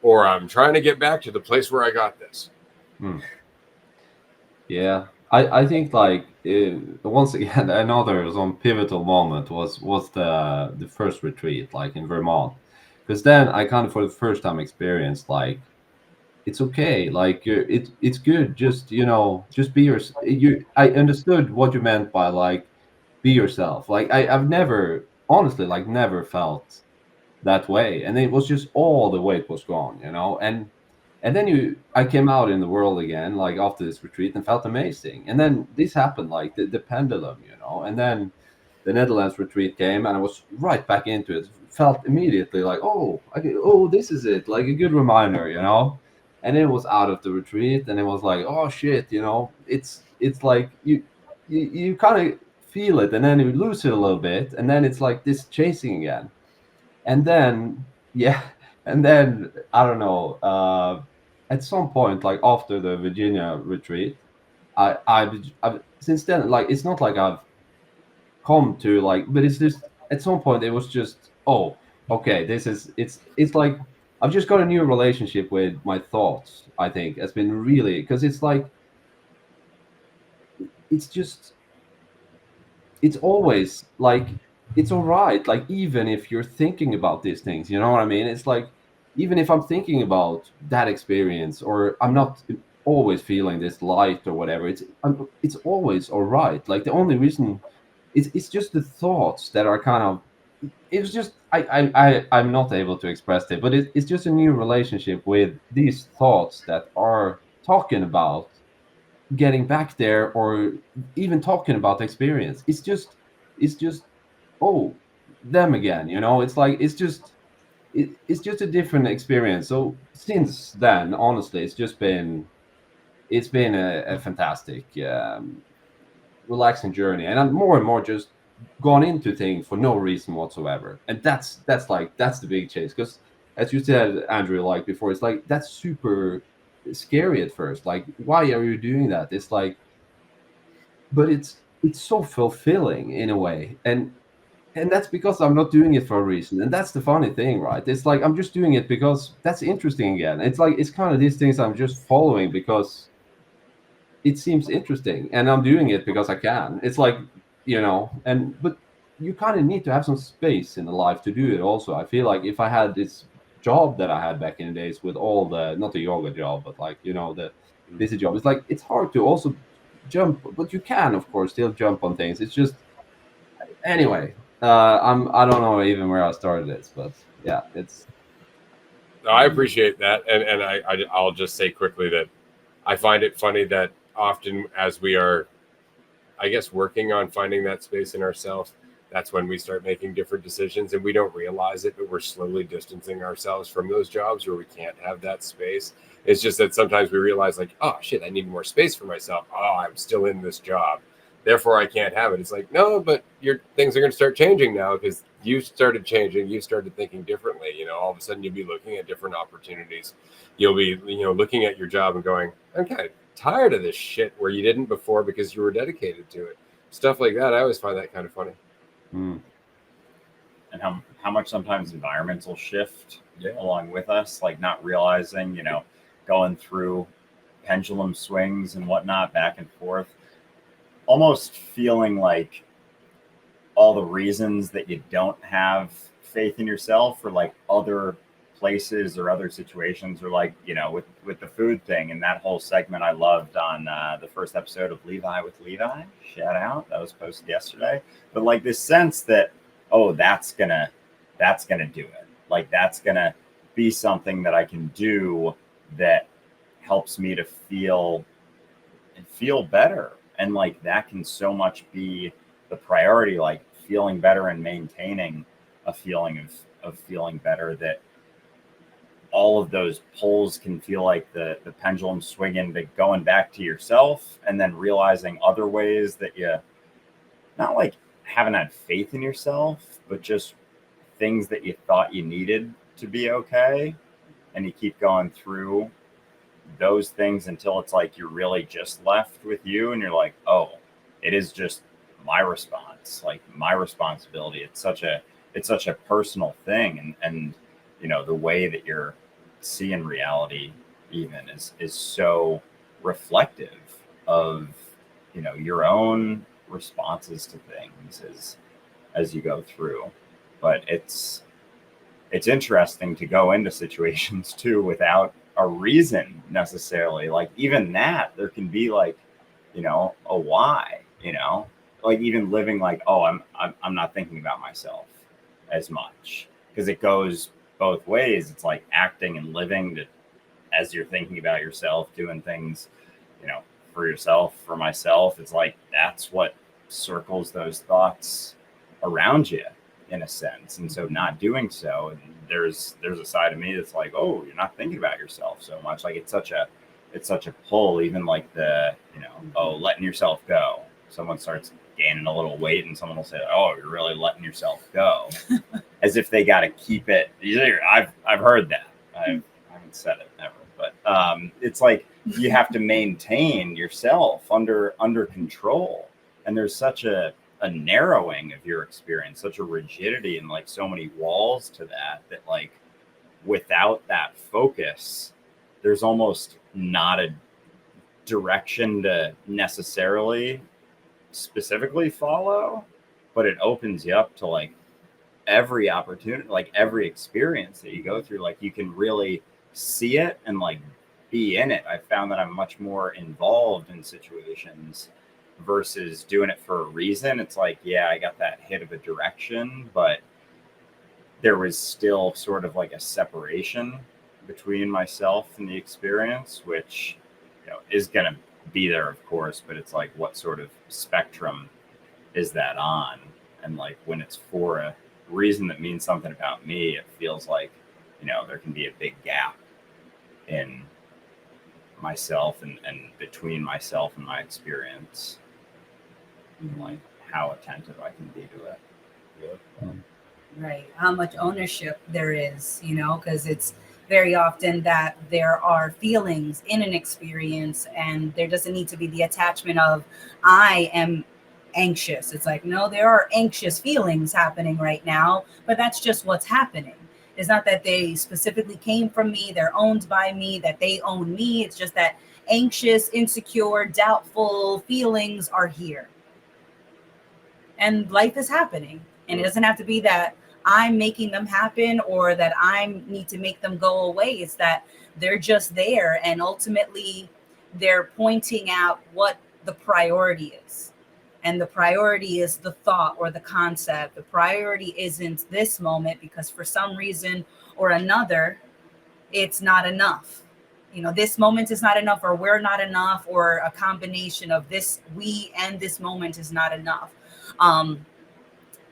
or I'm trying to get back to the place where I got this. Hmm. Yeah, I think like once again another some pivotal moment was the first retreat, like in Vermont, because then I kind of for the first time experienced like it's okay, like it's good, just, you know, just be you. I understood what you meant by like be yourself. Like I've never, honestly, like never felt that way, and it was just all the weight was gone, you know. And then I came out in the world again, like after this retreat, and felt amazing. And then this happened, like the pendulum, you know. And then the Netherlands retreat came, and I was right back into it. Felt immediately like, oh, oh, this is it, like a good reminder, you know. And it was out of the retreat, and it was like, oh shit, you know, it's like you kind of feel it, and then you lose it a little bit, and then it's like this chasing again. And then yeah, and then I don't know, at some point, like after the Virginia retreat, I've since then, like it's not like I've come to like, but it's just at some point it was just, oh, okay, this is, it's like I've just got a new relationship with my thoughts. I think it's been really, because it's like it's just it's always like it's all right. Like even if you're thinking about these things, you know what I mean? It's like even if I'm thinking about that experience, or I'm not always feeling this light or whatever, it's always all right. Like the only reason it's just the thoughts that are kind of it's just I'm not able to express it, but it's just a new relationship with these thoughts that are talking about getting back there, or even talking about the experience. It's just oh, them again, you know. It's like it's just a different experience. So since then, honestly, it's been a fantastic relaxing journey, and I'm more and more just gone into things for no reason whatsoever. And that's the big change, because as you said, Andrew, like before, it's like that's super scary at first. Like, why are you doing that? It's like, but it's so fulfilling in a way. And that's because I'm not doing it for a reason. And that's the funny thing, right? It's like I'm just doing it because that's interesting again. It's like it's kind of these things I'm just following because it seems interesting, and I'm doing it because I can. It's like, and but you kind of need to have some space in the life to do it also. I feel like if I had this job that I had back in the days with all the, not the yoga job, but like, the busy job, it's like it's hard to also jump, but you can of course still jump on things. It's just, anyway, I don't know even where I started this, but yeah, it's No, I appreciate that, and I'll just say quickly that I find it funny that often as we are, I guess, working on finding that space in ourselves, that's when we start making different decisions, and we don't realize it, but we're slowly distancing ourselves from those jobs where we can't have that space. It's just that sometimes we realize, like, oh shit, I need more space for myself. Oh, I'm still in this job, therefore I can't have it. It's like, no, but your things are going to start changing now because you started changing. You started thinking differently. All of a sudden you'll be looking at different opportunities. You'll be, looking at your job and going, I'm kind of tired of this shit where you didn't before because you were dedicated to it. Stuff like that. I always find that kind of funny. And how much sometimes environments will shift along with us, like not realizing, going through pendulum swings and whatnot back and forth, almost feeling like all the reasons that you don't have faith in yourself, or like other places or other situations, or like, with the food thing and that whole segment I loved on the first episode of Levi with Levi, shout out, that was posted yesterday. But like this sense that, oh, that's gonna do it, like that's gonna be something that I can do that helps me to feel better. And like that can so much be the priority, like feeling better and maintaining a feeling of feeling better, that all of those pulls can feel like the pendulum swinging to going back to yourself, and then realizing other ways that you not like haven't had faith in yourself, but just things that you thought you needed to be okay. And you keep going through those things until it's like you're really just left with you, and you're like, oh, it is just my response, like my responsibility. It's such a personal thing. And the way that you're seeing reality even is so reflective of your own responses to things as you go through. But it's interesting to go into situations too without a reason necessarily. Like even that, there can be like, a why, like even living like, oh, I'm not thinking about myself as much, because it goes both ways. It's like acting and living to, as you're thinking about yourself, doing things, for yourself, for myself. It's like that's what circles those thoughts around you in a sense. And so not doing so, and there's a side of me that's like, oh, you're not thinking about yourself so much. Like it's such a pull, even like the, oh, letting yourself go. Someone starts gaining a little weight and someone will say, oh, you're really letting yourself go. As if they got to keep it. I've heard that. I haven't said it ever, but it's like you have to maintain yourself under control. And there's such a narrowing of your experience, such a rigidity, and like so many walls to that like without that focus, there's almost not a direction to necessarily specifically follow, but it opens you up to like every opportunity, like every experience that you go through. Like you can really see it and like be in it. I found that I'm much more involved in situations versus doing it for a reason. It's like, yeah, I got that hit of a direction, but there was still sort of like a separation between myself and the experience, which, you know, is going to be there, of course, but it's like, what sort of spectrum is that on? And like when it's for a reason that means something about me, it feels like, you know, there can be a big gap in myself and between myself and my experience, and like how attentive I can be to it. Yeah. Right. How much ownership there is, you know, because it's very often that there are feelings in an experience and there doesn't need to be the attachment of I am anxious. It's like, no, there are anxious feelings happening right now, but that's just what's happening. It's not that they specifically came from me, they're owned by me, that they own me. It's just that anxious, insecure, doubtful feelings are here. And life is happening. And it doesn't have to be that I'm making them happen or that I need to make them go away. It's that they're just there. And ultimately, they're pointing out what the priority is. And the priority is the thought or the concept. The priority isn't this moment because for some reason or another, it's not enough. You know, this moment is not enough, or we're not enough, or a combination of this, we and this moment is not enough.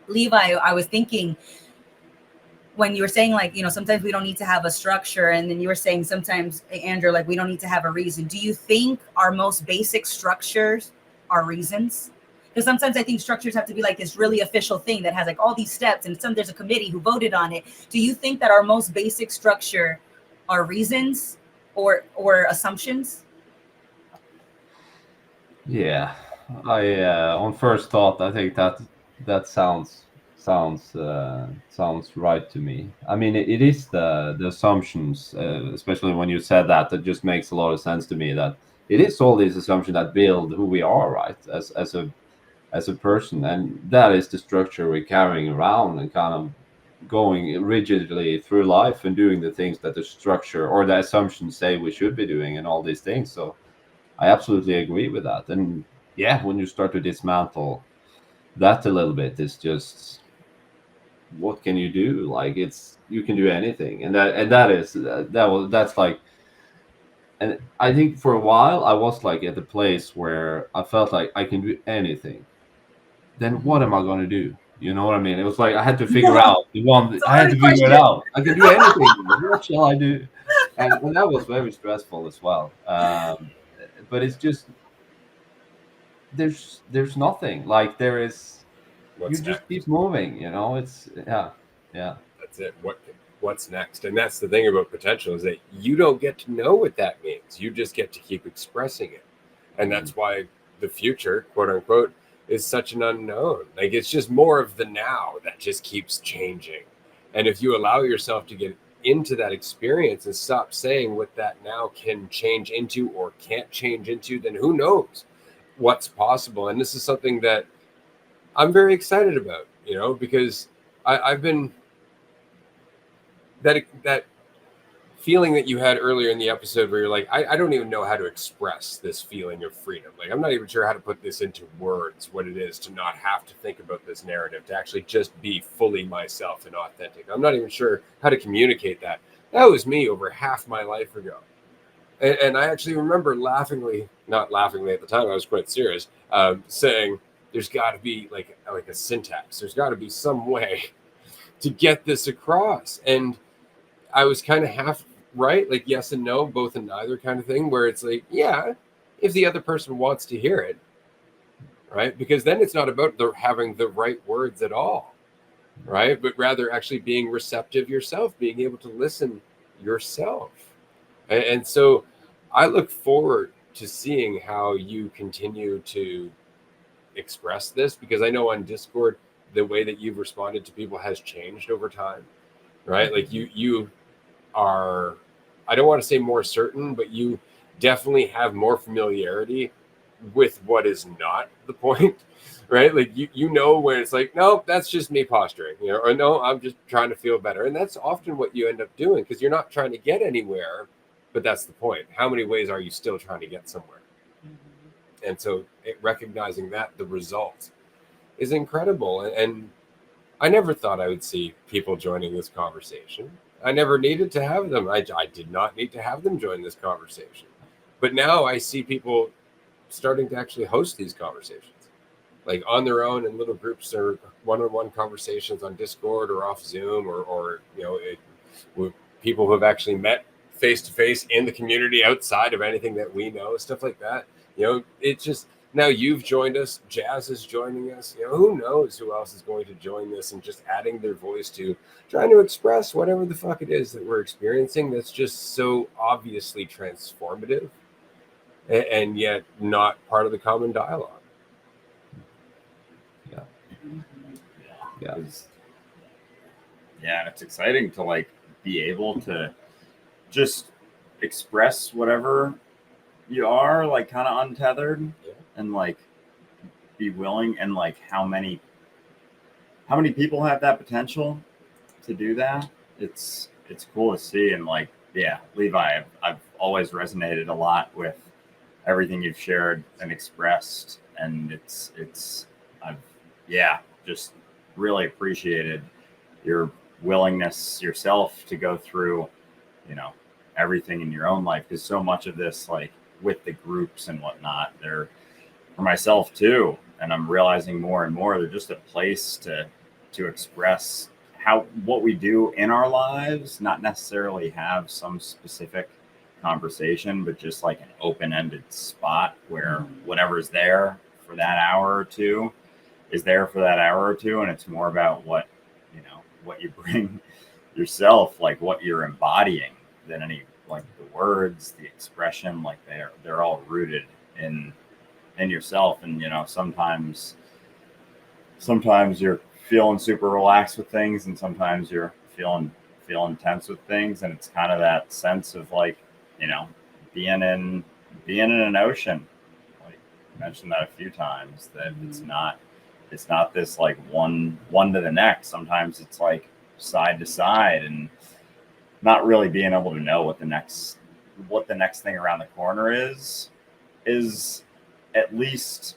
Levi, I was thinking when you were saying, like, you know, sometimes we don't need to have a structure. And then you were saying sometimes, Andrew, like, we don't need to have a reason. Do you think our most basic structures are reasons? Because sometimes I think structures have to be like this really official thing that has like all these steps and there's a committee who voted on it. Do you think that our most basic structure are reasons or assumptions? Yeah, I on first thought, I think that sounds right to me. I mean, it is the assumptions, especially when you said that. That just makes a lot of sense to me. That it is all these assumptions that build who we are, right? As a person, and that is the structure we're carrying around and kind of going rigidly through life and doing the things that the structure or the assumptions say we should be doing and all these things. So I absolutely agree with that. And yeah, when you start to dismantle that a little bit, it's just what can you do? Like it's you can do anything, and that's like, and I think for a while I was like at the place where I felt like I can do anything. Then what am I going to do? You know what I mean? It was like I had to figure out the one. It's a I had hard to figure it question. out. I can do anything. What shall I do? And that was very stressful as well. But it's just there's nothing like there is. You What's just next? keep moving. You know, it's yeah. That's it. What's next? And that's the thing about potential is that you don't get to know what that means. You just get to keep expressing it. And that's why the future, quote unquote, is such an unknown. Like it's just more of the now that just keeps changing. And if you allow yourself to get into that experience and stop saying what that now can change into or can't change into, then who knows what's possible. And this is something that I'm very excited about, you know, because I've been that feeling that you had earlier in the episode where you're like, I don't even know how to express this feeling of freedom. Like, I'm not even sure how to put this into words, what it is to not have to think about this narrative, to actually just be fully myself and authentic. I'm not even sure how to communicate that. That was me over half my life ago. And I actually remember not laughingly at the time, I was quite serious, saying, there's got to be like a syntax. There's got to be some way to get this across. And I was kind of half right, like yes and no, both and neither kind of thing, where it's like, yeah, if the other person wants to hear it, right? Because then it's not about having the right words at all, right? But rather actually being receptive yourself, being able to listen yourself. And so I look forward to seeing how you continue to express this, because I know on Discord, the way that you've responded to people has changed over time, right? Like you are, I don't want to say more certain, but you definitely have more familiarity with what is not the point, right? Like you know when it's like, no, that's just me posturing, or no, I'm just trying to feel better. And that's often what you end up doing, because you're not trying to get anywhere, but that's the point. How many ways are you still trying to get somewhere? Mm-hmm. And so recognizing that the result is incredible. And I never thought I would see people joining this conversation. I never needed to have them. I did not need to have them join this conversation. But now I see people starting to actually host these conversations, like on their own in little groups or one-on-one conversations on Discord or off Zoom, or with people who have actually met face-to-face in the community outside of anything that we know, stuff like that. It's just, now you've joined us, Jazz is joining us, who knows who else is going to join this, and just adding their voice to trying to express whatever the fuck it is that we're experiencing that's just so obviously transformative and yet not part of the common dialogue. Yeah, and it's exciting to like be able to just express whatever you are, like kind of untethered, and like be willing, and like how many people have that potential to do that. It's cool to see. And like, Levi, I've always resonated a lot with everything you've shared and expressed, and I've just really appreciated your willingness yourself to go through everything in your own life, because so much of this, like with the groups and whatnot, they're for myself too, and I'm realizing more and more they're just a place to express what we do in our lives, not necessarily have some specific conversation, but just like an open-ended spot where whatever's there for that hour or two is there for that hour or two, and it's more about what you bring yourself, like what you're embodying, than any like the words, the expression. Like they're all rooted in yourself. And sometimes you're feeling super relaxed with things, and sometimes you're feeling tense with things, and it's kind of that sense of like being in an ocean. Like I mentioned that a few times, that it's not this like one to the next. Sometimes it's like side to side, and not really being able to know what the next thing around the corner is at least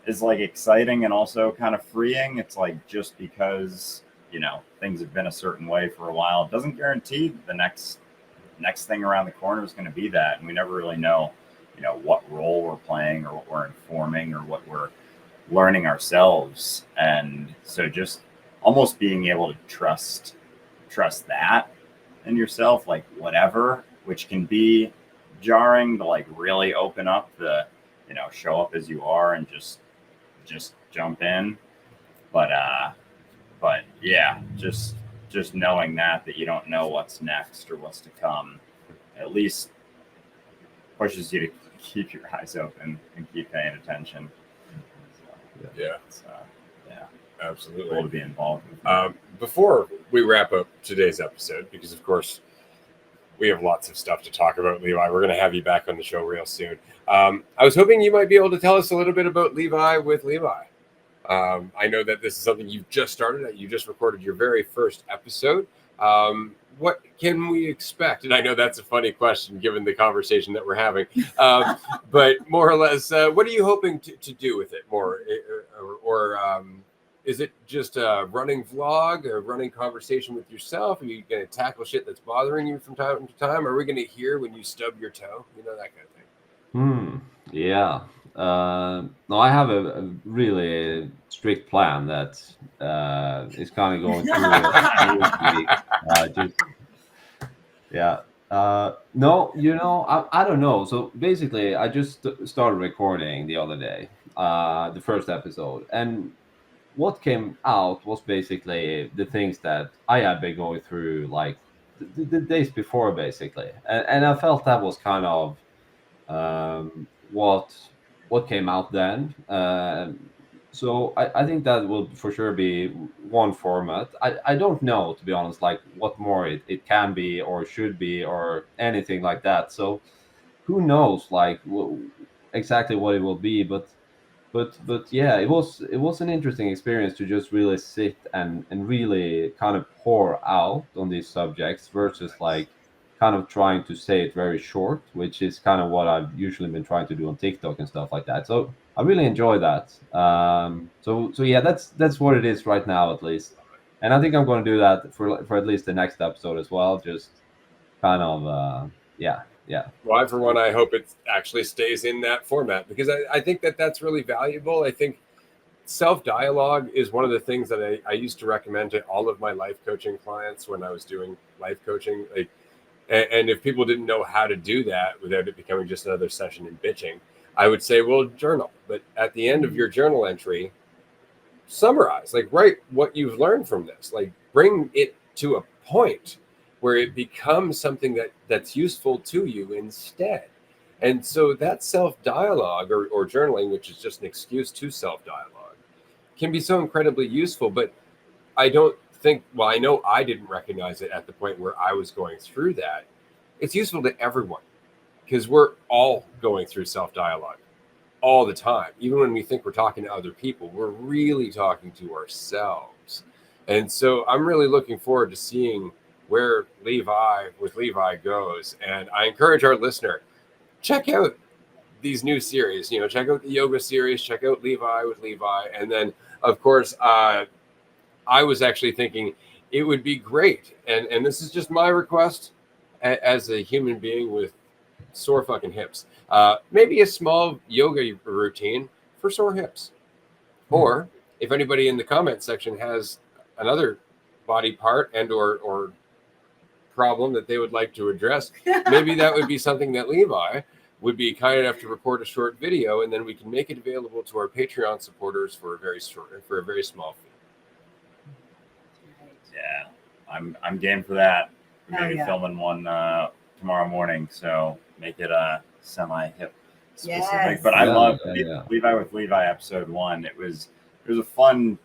is like exciting, and also kind of freeing. It's like, just because things have been a certain way for a while, it doesn't guarantee the next thing around the corner is going to be that. And we never really know what role we're playing, or what we're informing, or what we're learning ourselves. And so just almost being able to trust that in yourself, like whatever, which can be jarring to like really open up the show up as you are and just jump in. But just knowing that you don't know what's next or what's to come, at least pushes you to keep your eyes open and keep paying attention. Absolutely. Cool to be involved with. Before we wrap up today's episode, because of course we have lots of stuff to talk about, Levi, we're going to have you back on the show real soon. I was hoping you might be able to tell us a little bit about Levi with Levi. I know that this is something you've just started. You just recorded your very first episode. What can we expect? And I know that's a funny question given the conversation that we're having. But more or less, what are you hoping to do with it more? Or is it just a running vlog, a running conversation with yourself? Are you going to tackle shit that's bothering you from time to time? Are we going to hear when you stub your toe? That kind of thing. Yeah. No, I have a really strict plan that is kind of going through this week. No, I don't know. So basically, I just started recording the other day, the first episode, and what came out was basically the things that I had been going through, like the days before, basically, and I felt that was kind of what came out then. So I think that will for sure be one format. I don't know, to be honest, like what more it can be or should be or anything like that. So who knows, like exactly what it will be. But yeah, it was an interesting experience to just really sit and really kind of pour out on these subjects versus like kind of trying to say it very short, which is kind of what I've usually been trying to do on TikTok and stuff like that. So I really enjoy that. So yeah, that's what it is right now, at least. And I think I'm going to do that for at least the next episode as well. Just kind of yeah, yeah. Well, for one, I hope it actually stays in that format because I think that that's really valuable. I think self-dialogue is one of the things that I used to recommend to all of my life coaching clients when I was doing life coaching. Like, and if people didn't know how to do that without it becoming just another session in bitching, I would say, well, journal. But at the end of your journal entry, summarize, like write what you've learned from this, like bring it to a point where it becomes something that's useful to you instead. And so that self-dialogue or journaling, which is just an excuse to self-dialogue, can be so incredibly useful. But I don't think, well, I know I didn't recognize it at the point where I was going through that. It's useful to everyone because we're all going through self-dialogue all the time. Even when we think we're talking to other people, we're really talking to ourselves. And so I'm really looking forward to seeing where Levi goes. And I encourage our listener, check out these new series, check out the yoga series, check out Levi with Levi. And then of course, I was actually thinking it would be great. And this is just my request as a human being with sore fucking hips. Maybe a small yoga routine for sore hips. Or if anybody in the comment section has another body part and or problem that they would like to address, maybe that would be something that Levi would be kind enough to record a short video, and then we can make it available to our Patreon supporters for a very small fee. Yeah, I'm game for that. Maybe yeah. filming one tomorrow morning, so make it a semi-hip specific. Yes. But I love yeah. Levi with Levi episode 1. It was a fun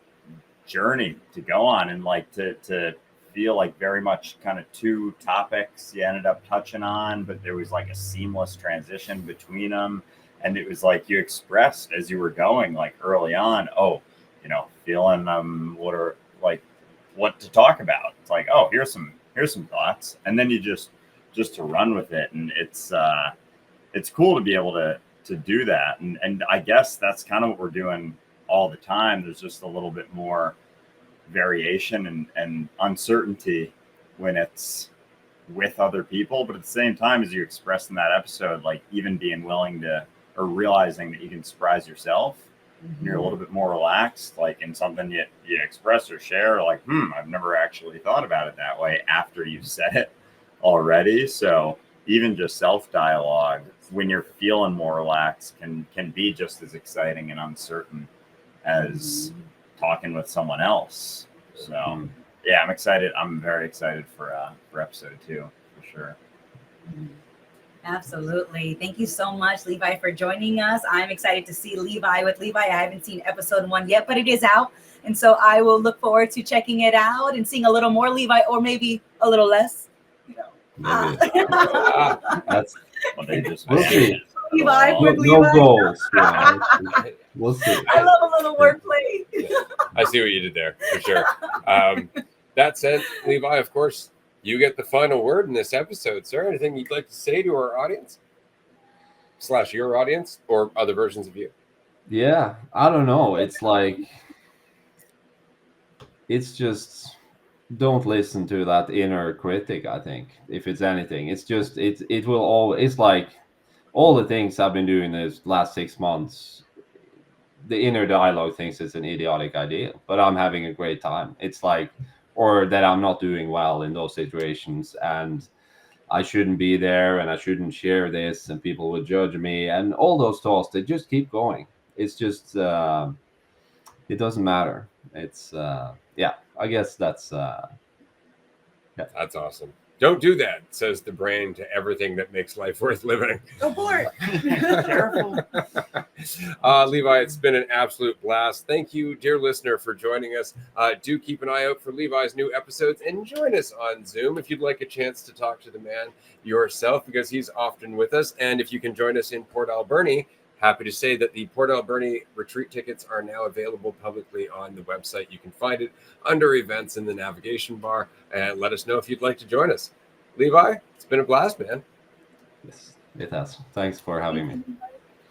journey to go on, and like to feel like very much kind of two topics you ended up touching on, but there was like a seamless transition between them. And it was like you expressed as you were going, like early on, feeling what to talk about. It's like, oh, here's some thoughts, and then you just to run with it. And it's cool to be able to do that. And I guess that's kind of what we're doing all the time. There's just a little bit more variation and uncertainty when it's with other people, but at the same time, as you expressed in that episode, like even being willing to, or realizing that you can surprise yourself, and you're a little bit more relaxed, like in something you express or share, like, I've never actually thought about it that way after you've said it already. So even just self-dialogue, when you're feeling more relaxed, can be just as exciting and uncertain as talking with someone else. So yeah, I'm excited. I'm very excited for episode 2 for sure. Absolutely. Thank you so much, Levi, for joining us. I'm excited to see Levi with Levi. I haven't seen episode 1 yet, but it is out. And so I will look forward to checking it out and seeing a little more Levi, or maybe a little less. Maybe. That's We'll see. Levi with No Levi. goals. Yeah. We'll see. I love a little wordplay. I see what you did there, for sure. That said, Levi, of course, you get the final word in this episode, sir. Anything you'd like to say to our audience / your audience or other versions of you? Yeah, I don't know. It's like, it's just, don't listen to that inner critic. I think if it's anything, it's just it will all. It's like all the things I've been doing this last 6 months. The inner dialogue thinks it's an idiotic idea, but I'm having a great time. It's like, or that I'm not doing well in those situations, and I shouldn't be there, and I shouldn't share this, and people will judge me, and all those thoughts. They just keep going. It's just it doesn't matter. It's yeah. I guess that's yeah. That's awesome. Don't do that, says the brain to everything that makes life worth living. Go for it. Careful. Levi, it's been an absolute blast. Thank you, dear listener, for joining us. Do keep an eye out for Levi's new episodes and join us on Zoom if you'd like a chance to talk to the man yourself, because he's often with us. And if you can join us in Port Alberni, happy to say that the Port Alberni retreat tickets are now available publicly on the website. You can find it under events in the navigation bar, and let us know if you'd like to join us. Levi, it's been a blast, man. Yes, it has. Thanks for having me.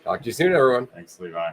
Talk to you soon, everyone. Thanks, Levi.